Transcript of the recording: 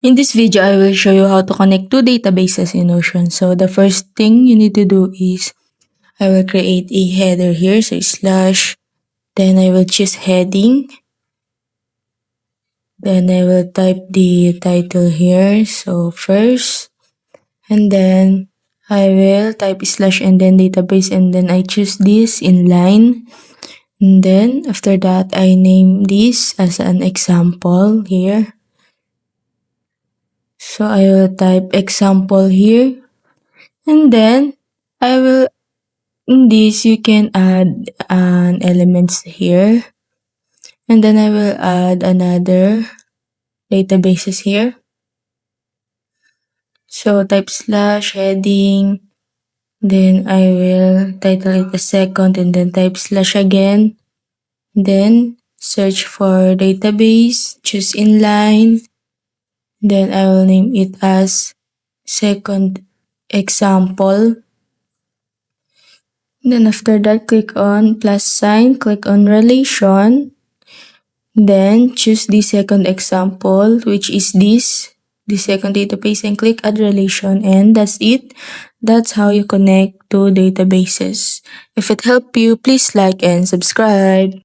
In this video, I will show you how to connect two databases in Notion. So the first thing you need to do is I will create a header here, so slash, then I will choose heading, then I will type the title here, so first, and then I will type slash and then database, and then I choose this inline, and then after that I name this as an example here. So I will type example here, and then I will, in this you can add an elements here, and then I will add another databases here. So type slash heading, then I will title it a second, and then type slash again, then search for database, choose inline, then I will name it as second example. Then after that, click on plus sign, click on relation, then choose the second example, which is this, the second database, and click add relation, and that's it. That's how you connect two databases. If it helped you, please like and subscribe.